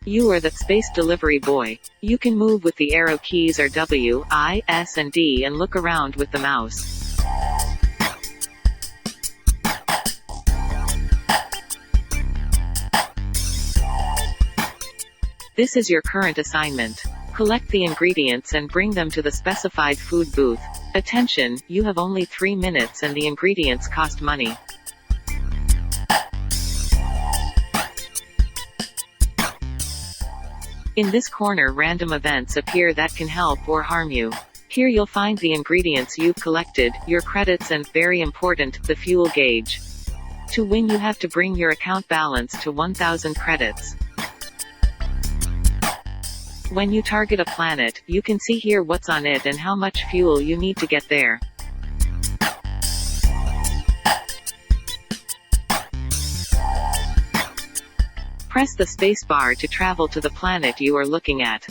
You are that space delivery boy. You can move with the arrow keys or W, I, S and D and look around with the mouse. This is your current assignment. Collect the ingredients and bring them to the specified food booth. Attention, you have only 3 minutes and the ingredients cost money. In this corner random events appear that can help or harm you. Here you'll find the ingredients you've collected, your credits and, very important, the fuel gauge. To win you have to bring your account balance to 1000 credits. When you target a planet, you can see here what's on it and how much fuel you need to get there. Press the space bar to travel to the planet you are looking at.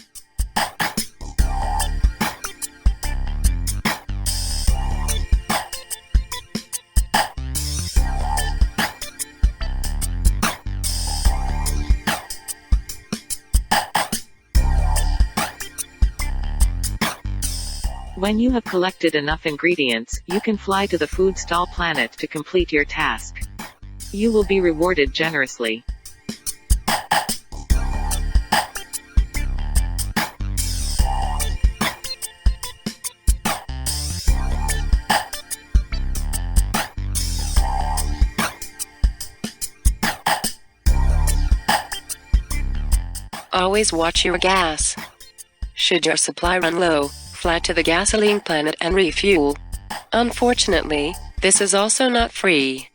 When you have collected enough ingredients, you can fly to the food stall planet to complete your task. You will be rewarded generously. Always watch your gas. Should your supply run low, fly to the gasoline planet and refuel. Unfortunately, this is also not free.